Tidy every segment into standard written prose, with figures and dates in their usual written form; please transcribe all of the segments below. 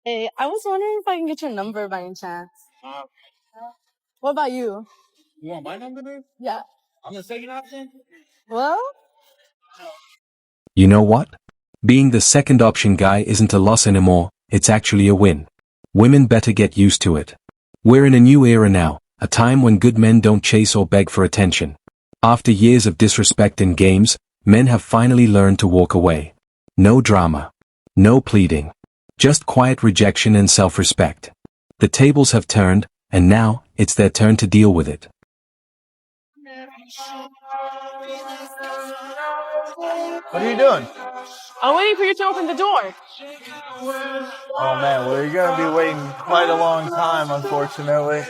Hey, I was wondering if I can get your number by any chance. What about you? You want my number, dude? Yeah. I'm the second option. Well, You know what? Being the second option guy isn't a loss anymore, it's actually a win. Women better get used to it. We're in a new era now, a time when good men don't chase or beg for attention. After years of disrespect and games, men have finally learned to walk away. No drama. No pleading. Just quiet rejection and self-respect. The tables have turned, and now, it's their turn to deal with it. What are you doing? I'm waiting for you to open the door. Oh man, well you're gonna be waiting quite a long time, unfortunately.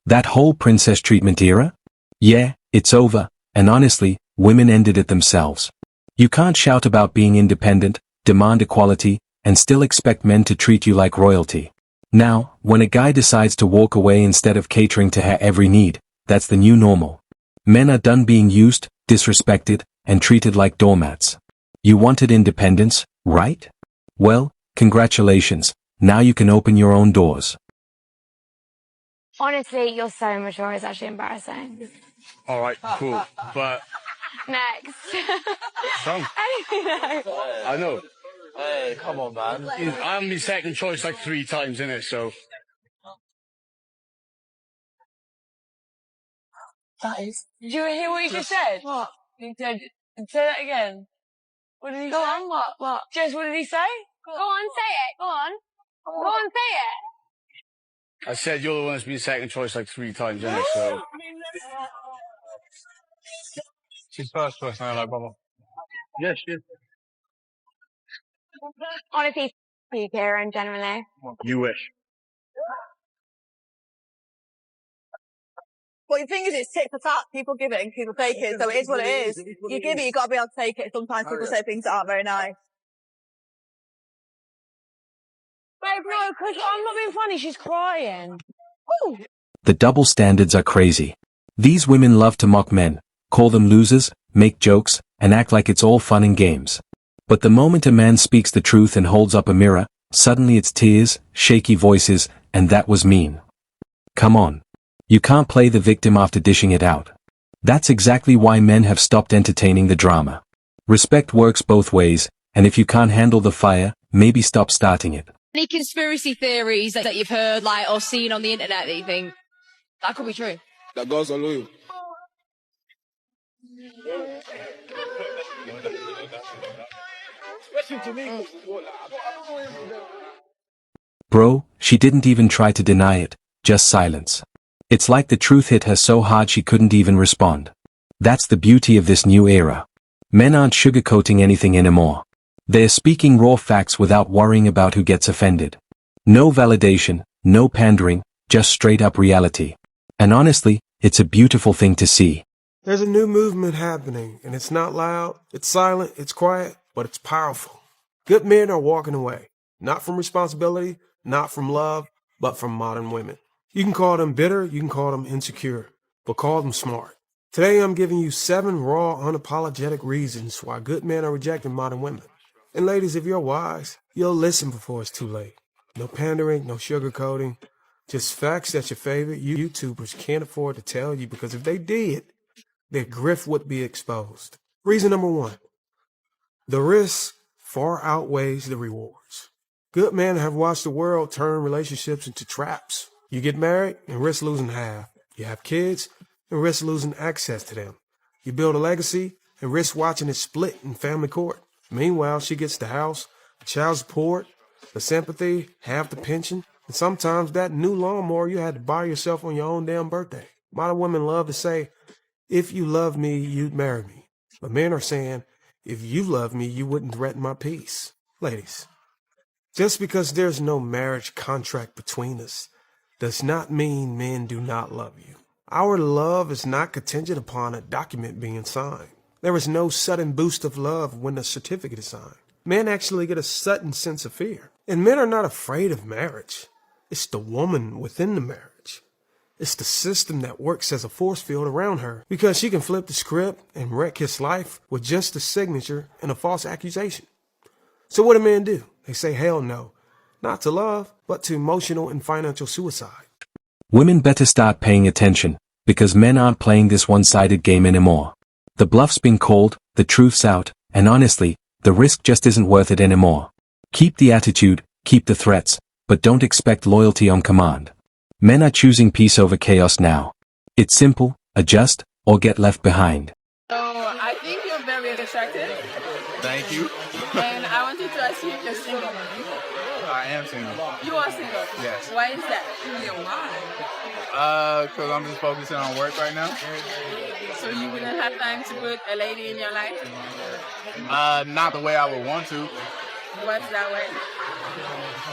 That whole princess treatment era? Yeah, it's over, and honestly, women ended it themselves. You can't shout about being independent, demand equality, and still expect men to treat you like royalty. Now, when a guy decides to walk away instead of catering to her every need, that's the new normal. Men are done being used, disrespected, and treated like doormats. You wanted independence, right? Well, congratulations, now you can open your own doors. Honestly, you're so mature, it's actually embarrassing. Alright, cool. But Next. Tom, I know. Hey, come on, man. I'm my second choice like 3 times in it, so Did you hear what he just said? What? He said, say that again. What did he say? Go on, what? Jess, what did he say? Go on, say it. Go on. Go on, say it. I said you're the one that's been second choice like 3 times in it, so She's first choice now, like brother. yes, yes. Honestly, you, Kieran, generally. You wish. Well, the thing is, it's tit for tat. People give it and people take it, so it is what it is. You give it, you got to be able to take it. Sometimes people say things that aren't very nice. Babe, no, because I'm not being funny. She's crying. Woo! The double standards are crazy. These women love to mock men, call them losers, make jokes, and act like it's all fun and games. But the moment a man speaks the truth and holds up a mirror, suddenly it's tears, shaky voices, and that was mean. Come on. You can't play the victim after dishing it out. That's exactly why men have stopped entertaining the drama. Respect works both ways, and if you can't handle the fire, maybe stop starting it. Any conspiracy theories that you've heard, like, or seen on the internet that you think that could be true? That girls are loyal. Bro, she didn't even try to deny it, just silence. It's like the truth hit her so hard she couldn't even respond. That's the beauty of this new era. Men aren't sugarcoating anything anymore. They're speaking raw facts without worrying about who gets offended. No validation, no pandering, just straight up reality. And honestly, it's a beautiful thing to see. There's a new movement happening, and it's not loud, it's silent, it's quiet, but it's powerful. Good men are walking away, not from responsibility, not from love, but from modern women. You can call them bitter, you can call them insecure, but call them smart. Today I'm giving you 7 raw, unapologetic reasons why good men are rejecting modern women. And ladies, if you're wise, you'll listen before it's too late. No pandering, no sugarcoating, just facts that your favorite YouTubers can't afford to tell you, because if they did, their grift would be exposed. Reason number 1. The risk far outweighs the rewards. Good men have watched the world turn relationships into traps. You get married and risk losing half. You have kids and risk losing access to them. You build a legacy and risk watching it split in family court. Meanwhile, she gets the house, the child support, the sympathy, half the pension, and sometimes that new lawnmower you had to buy yourself on your own damn birthday. Modern women love to say, if you love me, you'd marry me. But men are saying, if you love me, you wouldn't threaten my peace. Ladies, just because there's no marriage contract between us does not mean men do not love you. Our love is not contingent upon a document being signed. There is no sudden boost of love when the certificate is signed. Men actually get a sudden sense of fear. And men are not afraid of marriage. It's the woman within the marriage. It's the system that works as a force field around her, because she can flip the script and wreck his life with just a signature and a false accusation. So what do men do? They say hell no. Not to love, but to emotional and financial suicide. Women better start paying attention, because men aren't playing this one-sided game anymore. The bluff's been called, the truth's out, and honestly, the risk just isn't worth it anymore. Keep the attitude, keep the threats, but don't expect loyalty on command. Men are choosing peace over chaos now. It's simple, adjust, or get left behind. So I think you're very attractive. Thank you. And I wanted to ask you if you're single. I am single. You are single? Yes. Why is that? Because I'm just focusing on work right now. So you wouldn't have time to put a lady in your life? Not the way I would want to. What's that way?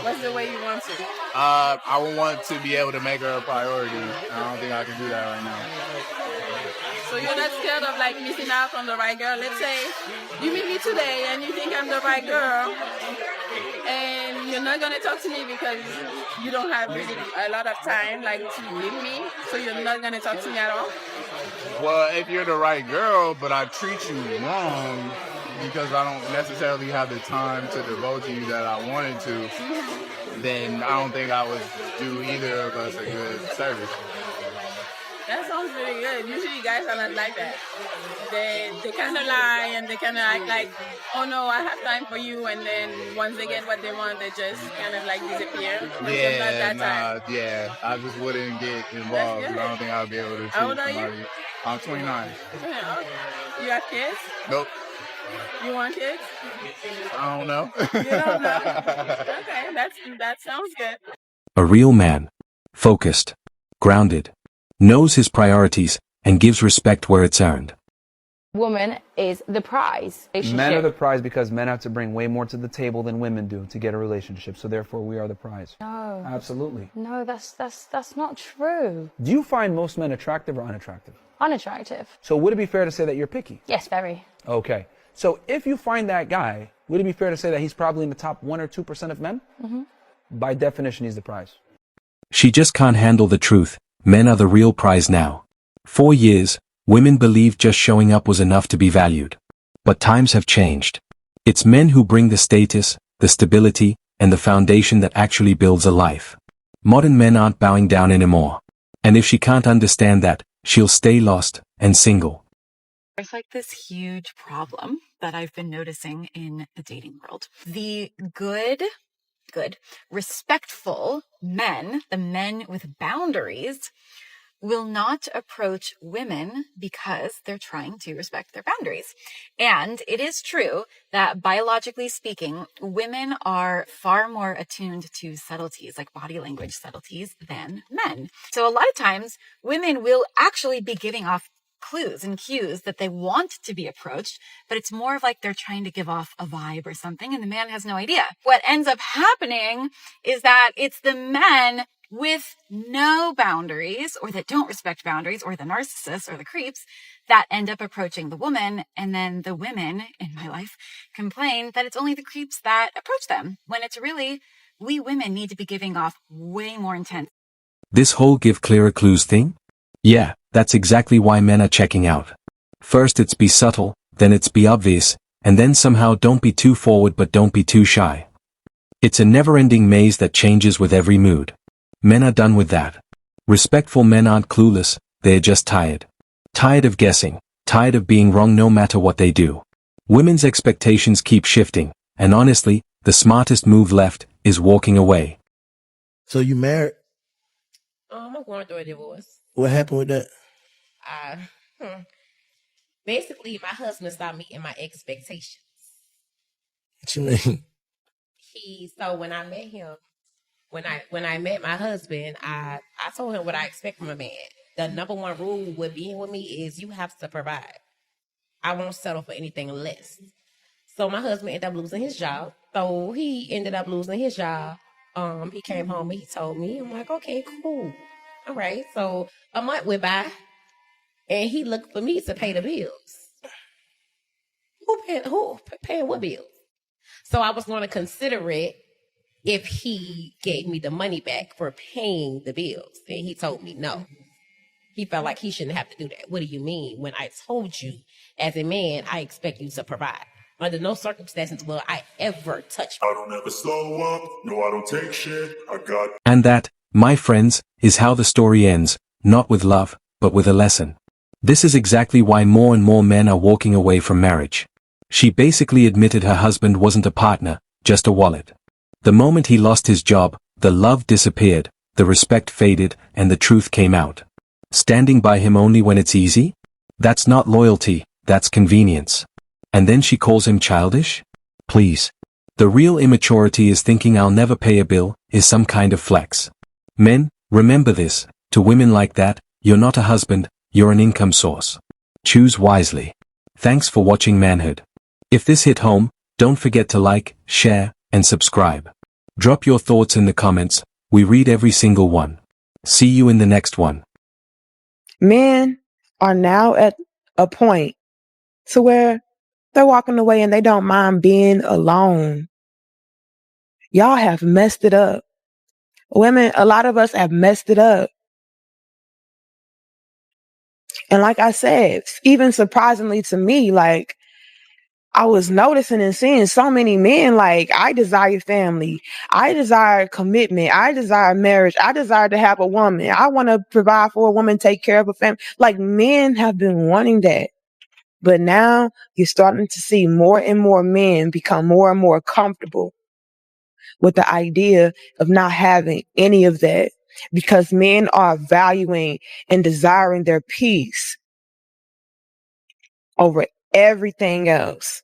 What's the way you want to? I would want to be able to make her a priority. I don't think I can do that right now. So you're not scared of like missing out on the right girl? Let's say you meet me today and you think I'm the right girl and you're not going to talk to me because you don't have really a lot of time like to meet me, so you're not going to talk to me at all? Well, if you're the right girl, but I treat you wrong because I don't necessarily have the time to devote to you that I wanted to, then I don't think I would do either of us a good service. That sounds really good. Usually guys are not like that. They kind of lie and they kind of act like, oh no, I have time for you, and then once they get what they want, they just kind of like disappear. Yeah, I just wouldn't get involved. I don't think I would be able to treat How old are somebody. you? I'm 29. You have kids? Nope. You want kids? I don't know. You don't know? Okay, that sounds good. A real man. Focused. Grounded. Knows his priorities, and gives respect where it's earned. Woman is the prize. Men are the prize because men have to bring way more to the table than women do to get a relationship. So therefore, we are the prize. No. Absolutely. No, that's not true. Do you find most men attractive or unattractive? Unattractive. So would it be fair to say that you're picky? Yes, very. Okay. So if you find that guy, would it be fair to say that he's probably in the top 1 or 2% of men? Mm-hmm. By definition, he's the prize. She just can't handle the truth. Men are the real prize now. For years, women believed just showing up was enough to be valued. But times have changed. It's men who bring the status, the stability, and the foundation that actually builds a life. Modern men aren't bowing down anymore. And if she can't understand that, she'll stay lost and single. There's like this huge problem that I've been noticing in the dating world. The good, respectful men, the men with boundaries, will not approach women because they're trying to respect their boundaries. And it is true that biologically speaking, women are far more attuned to subtleties, like body language subtleties, than men. So a lot of times women will actually be giving off clues and cues that they want to be approached, but it's more of like they're trying to give off a vibe or something, and the man has no idea. What ends up happening is that it's the men with no boundaries, or that don't respect boundaries, or the narcissists or the creeps, that end up approaching the woman, and then the women in my life complain that it's only the creeps that approach them, when it's really we women need to be giving off way more intense. This whole give clearer clues thing? Yeah, that's exactly why men are checking out. First it's be subtle, then it's be obvious, and then somehow don't be too forward but don't be too shy. It's a never-ending maze that changes with every mood. Men are done with that. Respectful men aren't clueless, they're just tired. Tired of guessing, tired of being wrong no matter what they do. Women's expectations keep shifting, and honestly, the smartest move left is walking away. So you married? I'm going through a divorce. What happened with that? Basically, my husband stopped meeting my expectations. What you mean? So when I met him, when I met my husband, I told him what I expect from a man. The number one rule with being with me is you have to provide. I won't settle for anything less. So my husband ended up losing his job. So he ended up losing his job. He came home and he told me, I'm like, okay, cool. All right. So a month went by and he looked for me to pay the bills. Who paying what bills? So I was going to consider it if he gave me the money back for paying the bills. And he told me no. He felt like he shouldn't have to do that. What do you mean? When I told you, as a man, I expect you to provide. Under no circumstances will I ever touch. I don't ever slow up. No, I don't take shit. I got. And that, my friends, is how the story ends, not with love, but with a lesson. This is exactly why more and more men are walking away from marriage. She basically admitted her husband wasn't a partner, just a wallet. The moment he lost his job, the love disappeared, the respect faded, and the truth came out. Standing by him only when it's easy? That's not loyalty, that's convenience. And then she calls him childish? Please. The real immaturity is thinking I'll never pay a bill, is some kind of flex. Men, remember this, to women like that, you're not a husband, you're an income source. Choose wisely. Thanks for watching Manhood. If this hit home, don't forget to like, share, and subscribe. Drop your thoughts in the comments, we read every single one. See you in the next one. Men are now at a point to where they're walking away and they don't mind being alone. Y'all have messed it up. Women, a lot of us have messed it up. And like I said, even surprisingly to me, like, I was noticing and seeing so many men, like, I desire family. I desire commitment. I desire marriage. I desire to have a woman. I want to provide for a woman, take care of a family. Like, men have been wanting that. But now you're starting to see more and more men become more and more comfortable with the idea of not having any of that, because men are valuing and desiring their peace over everything else.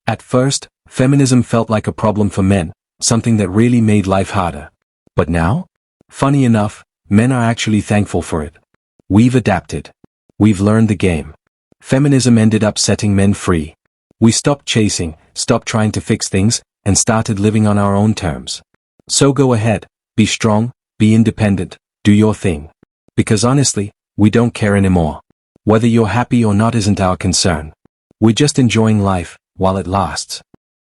At first, feminism felt like a problem for men, something that really made life harder. But now? Funny enough, men are actually thankful for it. We've adapted. We've learned the game. Feminism ended up setting men free. We stopped chasing, stopped trying to fix things, and started living on our own terms. So go ahead, be strong, be independent, do your thing. Because honestly, we don't care anymore. Whether you're happy or not isn't our concern. We're just enjoying life, while it lasts.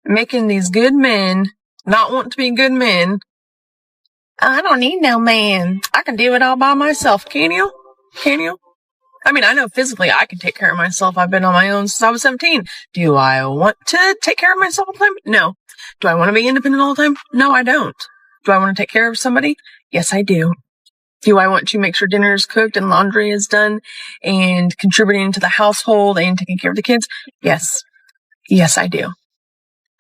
Making these good men not want to be good men. I don't need no man. I can do it all by myself. Can you? Can you? I mean, I know physically I can take care of myself. I've been on my own since I was 17. Do I want to take care of myself all the time? No. Do I want to be independent all the time? No, I don't. Do I want to take care of somebody? Yes, I do. Do I want to make sure dinner is cooked and laundry is done and contributing to the household and taking care of the kids? Yes. Yes, I do.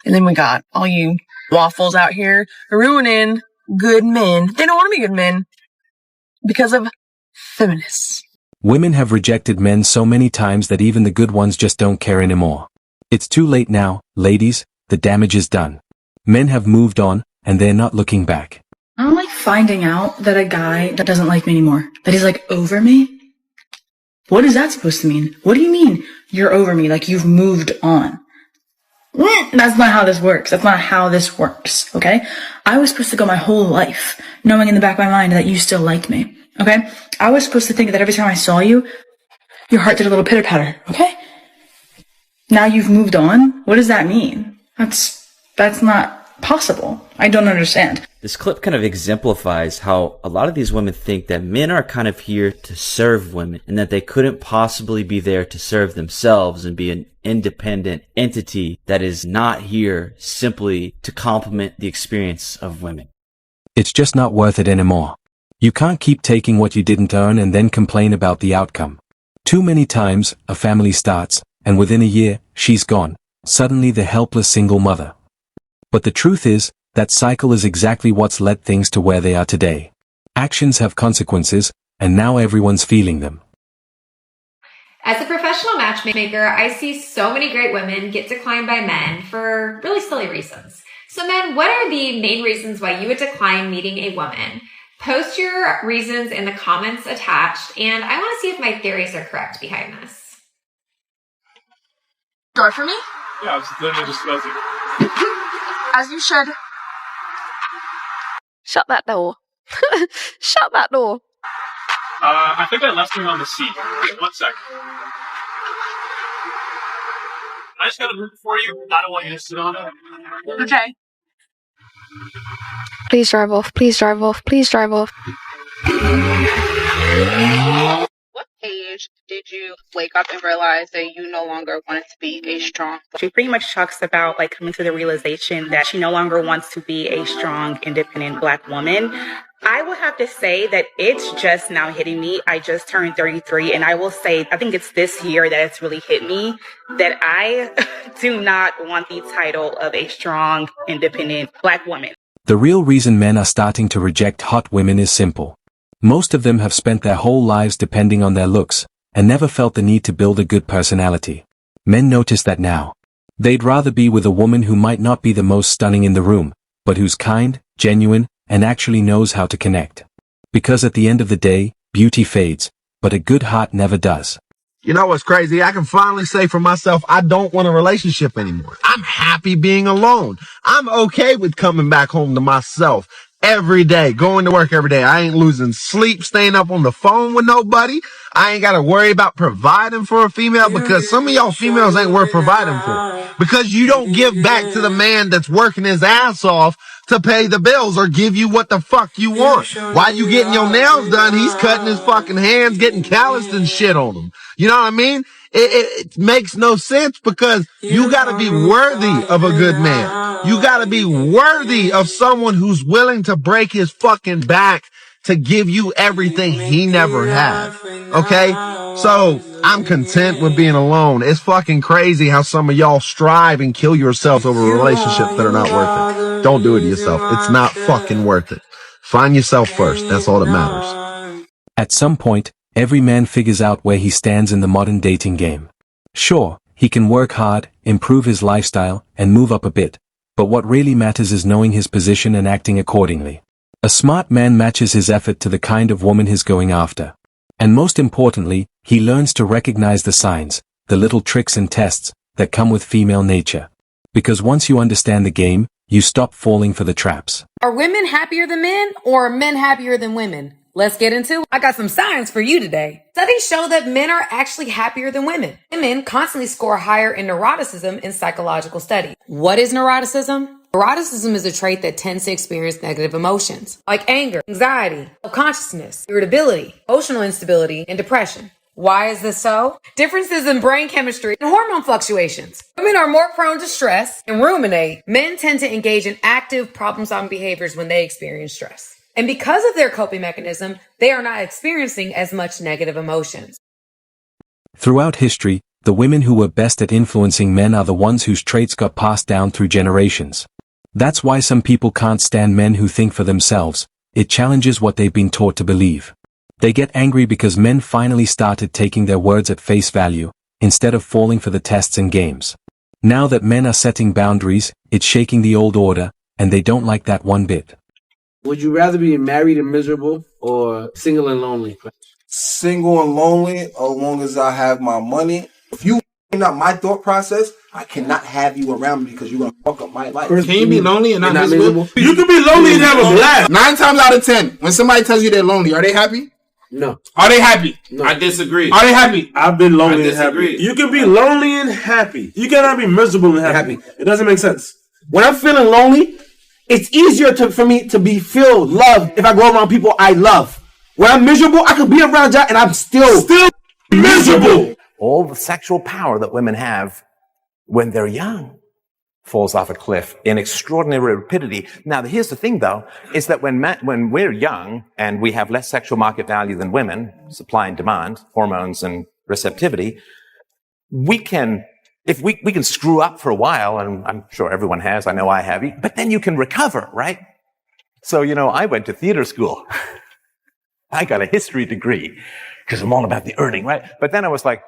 And then we got all you waffles out here ruining good men. They don't want to be good men because of feminists. Women have rejected men so many times that even the good ones just don't care anymore. It's too late now, ladies, the damage is done. Men have moved on, and they're not looking back. I don't like finding out that a guy that doesn't like me anymore, that he's like over me. What is that supposed to mean? What do you mean you're over me? Like you've moved on? That's not how this works. That's not how this works, okay? I was supposed to go my whole life knowing in the back of my mind that you still like me, okay? I was supposed to think that every time I saw you, your heart did a little pitter-patter, okay? Now you've moved on? What does that mean? That's not possible. I don't understand. This clip kind of exemplifies how a lot of these women think that men are kind of here to serve women and that they couldn't possibly be there to serve themselves and be an independent entity that is not here simply to complement the experience of women. It's just not worth it anymore. You can't keep taking what you didn't earn and then complain about the outcome. Too many times, a family starts, and within a year, she's gone, suddenly the helpless single mother. But the truth is, that cycle is exactly what's led things to where they are today. Actions have consequences, and now everyone's feeling them. As a professional matchmaker, I see so many great women get declined by men for really silly reasons. So men, what are the main reasons why you would decline meeting a woman? Post your reasons in the comments attached, and I want to see if my theories are correct behind this. Door for me? Yeah, I was literally just about to. As you should. Shut that door. Shut that door. I think I left her on the seat. 1 second. I just got a room for you. I don't want you to sit on it. Okay. Please drive off. Please drive off. Please drive off. age did you wake up and realize that you no longer wanted to be a strong? She pretty much talks about like coming to the realization that she no longer wants to be a strong, independent Black woman. I would have to say that it's just now hitting me. I just turned 33, and I will say, I think it's this year that it's really hit me that I do not want the title of a strong, independent Black woman. The real reason men are starting to reject hot women is simple. Most of them have spent their whole lives depending on their looks, and never felt the need to build a good personality. Men notice that now. They'd rather be with a woman who might not be the most stunning in the room, but who's kind, genuine, and actually knows how to connect. Because at the end of the day, beauty fades, but a good heart never does. You know what's crazy? I can finally say for myself, I don't want a relationship anymore. I'm happy being alone. I'm okay with coming back home to myself every day, going to work every day. I ain't losing sleep, staying up on the phone with nobody. I ain't got to worry about providing for a female, because some of y'all females ain't worth providing for, because you don't give back to the man that's working his ass off to pay the bills or give you what the fuck you want. While you getting your nails done, he's cutting his fucking hands, getting calloused and shit on them. You know what I mean? It makes no sense, because you gotta be worthy of a good man. You gotta be worthy of someone who's willing to break his fucking back to give you everything he never had. Okay? So, I'm content with being alone. It's fucking crazy how some of y'all strive and kill yourselves over relationships that are not worth it. Don't do it to yourself. It's not fucking worth it. Find yourself first. That's all that matters. At some point, every man figures out where he stands in the modern dating game. Sure, he can work hard, improve his lifestyle, and move up a bit, but what really matters is knowing his position and acting accordingly. A smart man matches his effort to the kind of woman he's going after. And most importantly, he learns to recognize the signs, the little tricks and tests, that come with female nature. Because once you understand the game, you stop falling for the traps. Are women happier than men, or are men happier than women? Let's get into it. I got some science for you today. Studies show that men are actually happier than women. Women constantly score higher in neuroticism in psychological studies. What is neuroticism? Neuroticism is a trait that tends to experience negative emotions, like anger, anxiety, self-consciousness, irritability, emotional instability, and depression. Why is this so? Differences in brain chemistry and hormone fluctuations. Women are more prone to stress and ruminate. Men tend to engage in active problem-solving behaviors when they experience stress. And because of their coping mechanism, they are not experiencing as much negative emotions. Throughout history, the women who were best at influencing men are the ones whose traits got passed down through generations. That's why some people can't stand men who think for themselves. It challenges what they've been taught to believe. They get angry because men finally started taking their words at face value, instead of falling for the tests and games. Now that men are setting boundaries, it's shaking the old order, and they don't like that one bit. Would you rather be married and miserable, or single and lonely? Single and lonely, as long as I have my money. If you not my thought process, I cannot have you around me because you're going to fuck up my life. Can you be lonely and not miserable? You can be lonely and have a blast. 9 times out of 10, when somebody tells you they're lonely, are they happy? No. Are they happy? No. I disagree. Are they happy? I've been lonely and happy. You can be lonely and happy. You cannot be miserable and happy. It doesn't make sense. When I'm feeling lonely, it's easier for me to feel loved if I go around people I love. When I'm miserable, I could be around y'all and I'm still miserable. All the sexual power that women have when they're young falls off a cliff in extraordinary rapidity. Now, here's the thing, though, is that when we're young and we have less sexual market value than women, supply and demand, hormones and receptivity, we can screw up for a while, and I'm sure everyone has, I know I have, but then you can recover, right? So, I went to theater school. I got a history degree because I'm all about the earning, right? But then I was like,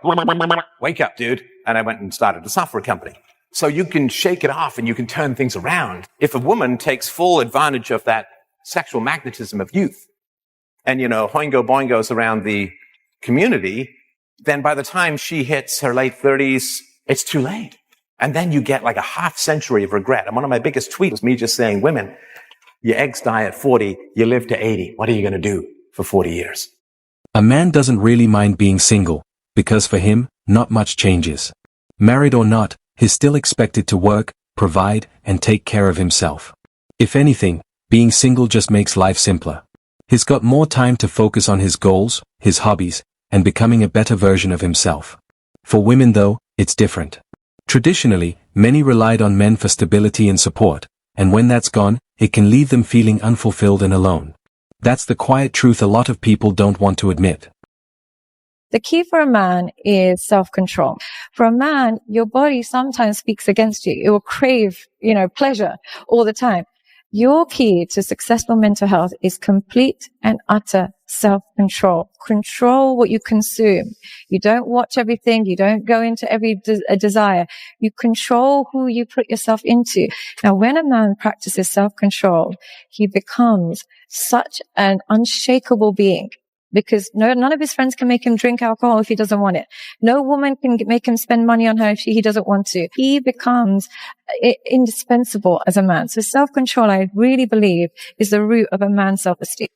wake up, dude. And I went and started a software company. So you can shake it off and you can turn things around. If a woman takes full advantage of that sexual magnetism of youth and, hoingo boingos around the community, then by the time she hits her late 30s, it's too late. And then you get like a half century of regret. And one of my biggest tweets was me just saying, women, your eggs die at 40, you live to 80. What are you going to do for 40 years? A man doesn't really mind being single, because for him, not much changes. Married or not, he's still expected to work, provide, and take care of himself. If anything, being single just makes life simpler. He's got more time to focus on his goals, his hobbies, and becoming a better version of himself. For women though, it's different. Traditionally, many relied on men for stability and support, and when that's gone, it can leave them feeling unfulfilled and alone. That's the quiet truth a lot of people don't want to admit. The key for a man is self-control. For a man, your body sometimes speaks against you. It will crave, pleasure all the time. Your key to successful mental health is complete and utter self-control. Control what you consume. You don't watch everything. You don't go into every desire. You control who you put yourself into. Now, when a man practices self-control, he becomes such an unshakable being. Because none of his friends can make him drink alcohol if he doesn't want it. No woman can make him spend money on her if he doesn't want to. He becomes indispensable as a man. So self-control, I really believe, is the root of a man's self-esteem.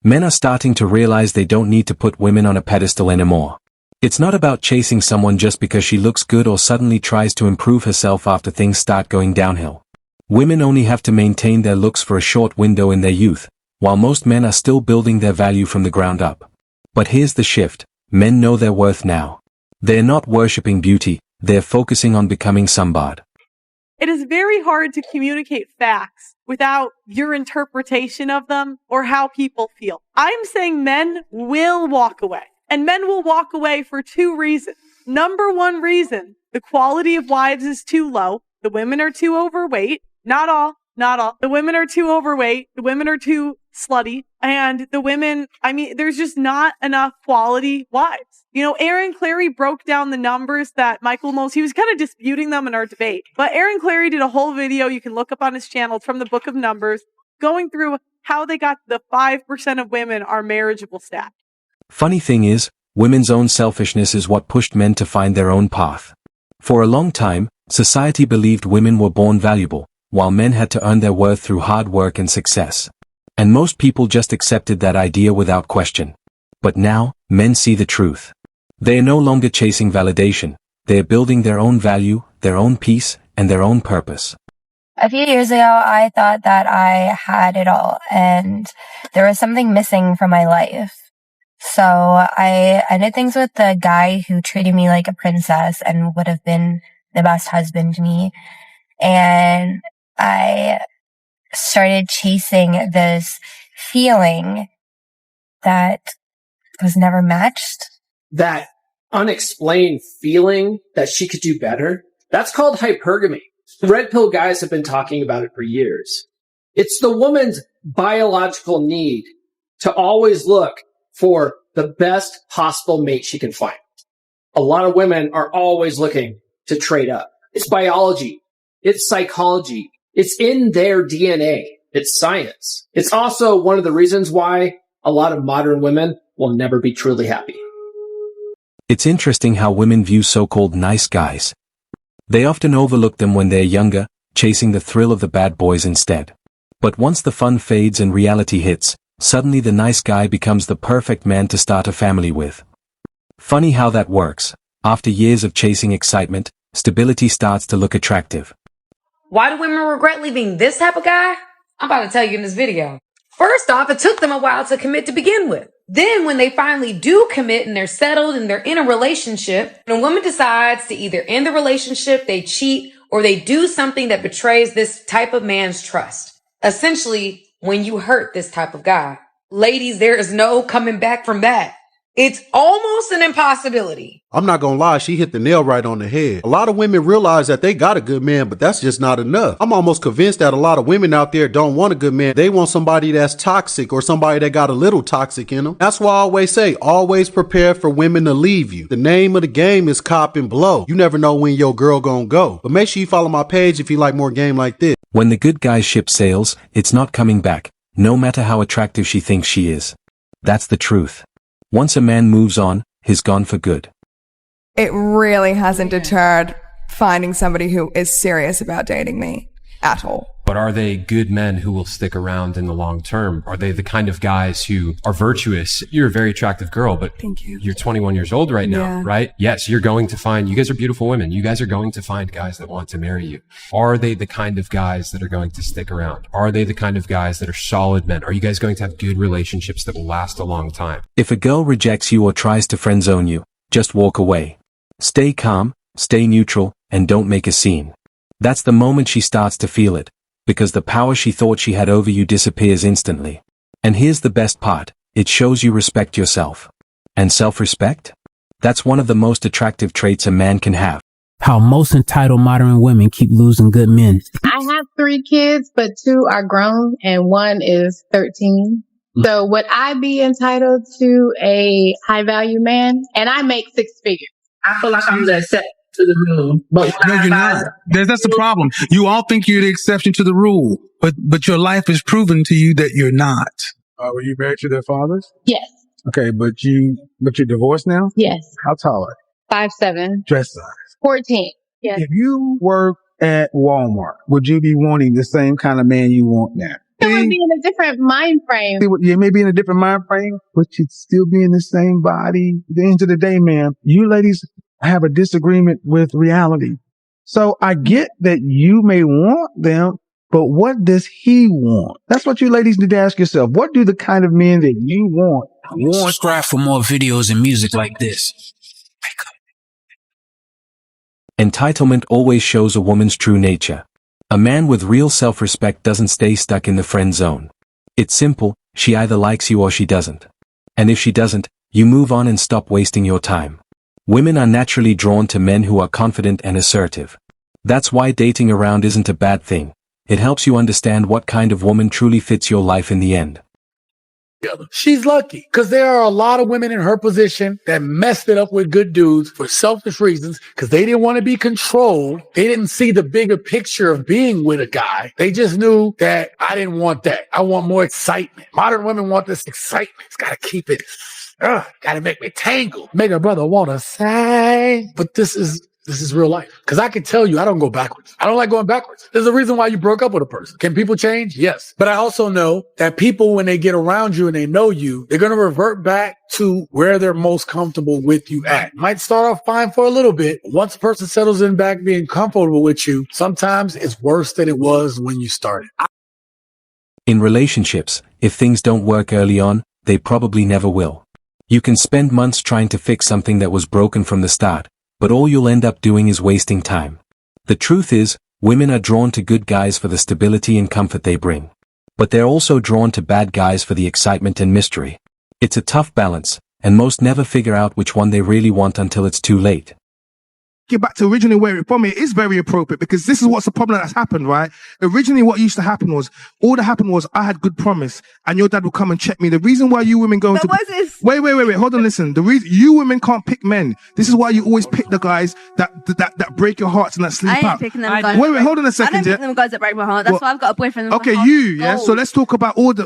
Men are starting to realize they don't need to put women on a pedestal anymore. It's not about chasing someone just because she looks good or suddenly tries to improve herself after things start going downhill. Women only have to maintain their looks for a short window in their youth, while most men are still building their value from the ground up. But here's the shift. Men know their worth now. They're not worshipping beauty, they're focusing on becoming samajh. It is very hard to communicate facts without your interpretation of them or how people feel. I'm saying men will walk away. And men will walk away for two reasons. Number one reason, the quality of wives is too low. The women are too overweight. Not all. The women are too overweight. The women are too slutty. And the women, there's just not enough quality wives. Aaron Clarey broke down the numbers that Michael Knowles, he was kind of disputing them in our debate. But Aaron Clarey did a whole video you can look up on his channel from the Book of Numbers, going through how they got the 5% of women are marriageable stat. Funny thing is, women's own selfishness is what pushed men to find their own path. For a long time, society believed women were born valuable, while men had to earn their worth through hard work and success. And most people just accepted that idea without question. But now, men see the truth. They are no longer chasing validation. They are building their own value, their own peace, and their own purpose. A few years ago, I thought that I had it all, and there was something missing from my life. So I did things with the guy who treated me like a princess and would have been the best husband to me. And I started chasing this feeling that was never matched. That unexplained feeling that she could do better, that's called hypergamy. The red pill guys have been talking about it for years. It's the woman's biological need to always look for the best possible mate she can find. A lot of women are always looking to trade up. It's biology. It's psychology. It's in their DNA. It's science. It's also one of the reasons why a lot of modern women will never be truly happy. It's interesting how women view so-called nice guys. They often overlook them when they're younger, chasing the thrill of the bad boys instead. But once the fun fades and reality hits, suddenly the nice guy becomes the perfect man to start a family with. Funny how that works. After years of chasing excitement, stability starts to look attractive. Why do women regret leaving this type of guy? I'm about to tell you in this video. First off, it took them a while to commit to begin with. Then when they finally do commit and they're settled and they're in a relationship, when a woman decides to either end the relationship, they cheat, or they do something that betrays this type of man's trust. Essentially, when you hurt this type of guy, ladies, there is no coming back from that. It's almost an impossibility. I'm not gonna lie, she hit the nail right on the head. A lot of women realize that they got a good man, but that's just not enough. I'm almost convinced that a lot of women out there don't want a good man. They want somebody that's toxic or somebody that got a little toxic in them. That's why I always say, always prepare for women to leave you. The name of the game is cop and blow. You never know when your girl gonna go. But make sure you follow my page if you like more game like this. When the good guy ship sails, it's not coming back, no matter how attractive she thinks she is. That's the truth. Once a man moves on, he's gone for good. It really hasn't deterred finding somebody who is serious about dating me at all. But are they good men who will stick around in the long term? Are they the kind of guys who are virtuous? You're a very attractive girl, but you're 21 years old right now, right? Yes, you're going to find, you guys are beautiful women. You guys are going to find guys that want to marry you. Are they the kind of guys that are going to stick around? Are they the kind of guys that are solid men? Are you guys going to have good relationships that will last a long time? If a girl rejects you or tries to friend zone you, just walk away. Stay calm, stay neutral, and don't make a scene. That's the moment she starts to feel it, because the power she thought she had over you disappears instantly. And here's the best part, it shows you respect yourself. And self-respect? That's one of the most attractive traits a man can have. How most entitled modern women keep losing good men. I have 3 kids, but 2 are grown and 1 is 13. So would I be entitled to a high value man? And I make 6 figures. I feel like I'm the exception to the rule. But no, you're not. That's the problem. You all think you're the exception to the rule, but your life has proven to you that you're not. Were you married to their fathers? Yes. Okay, but you're divorced now? Yes. How tall are you? 5'7". Dress size? 14. Yes. If you work at Walmart, would you be wanting the same kind of man you want now? It would be in a different mind frame. You may be in a different mind frame, but you'd still be in the same body. At the end of the day, man, you ladies have a disagreement with reality. So I get that you may want them, but what does he want? That's what you ladies need to ask yourself. What do the kind of men that you want? Subscribe for more videos and music like this. Entitlement always shows a woman's true nature. A man with real self-respect doesn't stay stuck in the friend zone. It's simple, she either likes you or she doesn't. And if she doesn't, you move on and stop wasting your time. Women are naturally drawn to men who are confident and assertive. That's why dating around isn't a bad thing. It helps you understand what kind of woman truly fits your life in the end. She's lucky because there are a lot of women in her position that messed it up with good dudes for selfish reasons because they didn't want to be controlled. They didn't see the bigger picture of being with a guy. They just knew that I didn't want that. I want more excitement. Modern women want this excitement. It's got to keep it. Got to make me tangle. Make a brother want to say. But this is real life. Because I can tell you, I don't go backwards. I don't like going backwards. There's a reason why you broke up with a person. Can people change? Yes. But I also know that people, when they get around you and they know you, they're going to revert back to where they're most comfortable with you at. Might start off fine for a little bit. Once a person settles in back being comfortable with you, sometimes it's worse than it was when you started. In relationships, if things don't work early on, they probably never will. You can spend months trying to fix something that was broken from the start, but all you'll end up doing is wasting time. The truth is, women are drawn to good guys for the stability and comfort they bring. But they're also drawn to bad guys for the excitement and mystery. It's a tough balance, and most never figure out which one they really want until it's too late. Get back to originally where it from, it is very appropriate because this is what's the problem that's happened, right? Originally what used to happen was, all that happened was I had good promise and your dad would come and check me. The reason why you women go Wait, hold on, listen. The reason you women can't pick men. This is why you always pick the guys that break your hearts and that sleep out. I ain't picking them guys. Wait, hold on a second. I don't pick them guys that break my heart. That's why I've got a boyfriend. Okay, yeah. So let's talk about all the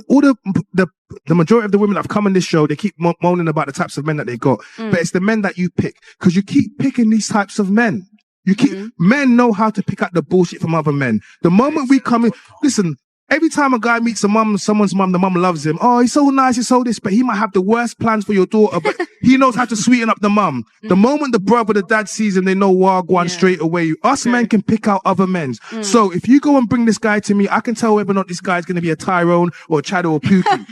majority of the women that have come on this show, they keep moaning about the types of men that they got. But it's the men that you pick. Because you keep picking these types of men. Men know how to pick out the bullshit from other men. The moment we come in, listen, every time a guy meets someone's mum, the mum loves him. Oh, he's so nice, he's so this, but he might have the worst plans for your daughter, but he knows how to sweeten up the mum. The moment the brother, the dad sees him, they know wagwan straight away. Us men can pick out other men. So if you go and bring this guy to me, I can tell whether or not this guy's going to be a Tyrone or a Chad or a Pookie.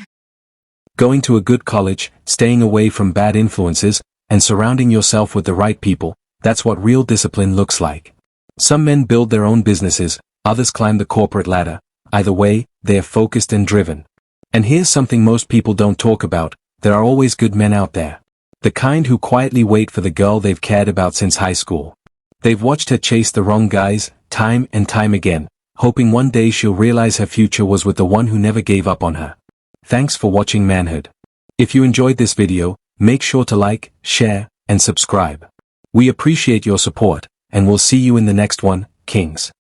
Going to a good college, staying away from bad influences, and surrounding yourself with the right people, that's what real discipline looks like. Some men build their own businesses, others climb the corporate ladder. Either way, they are focused and driven. And here's something most people don't talk about, there are always good men out there. The kind who quietly wait for the girl they've cared about since high school. They've watched her chase the wrong guys, time and time again, hoping one day she'll realize her future was with the one who never gave up on her. Thanks for watching Manhood. If you enjoyed this video, make sure to like, share, and subscribe. We appreciate your support, and we'll see you in the next one, Kings.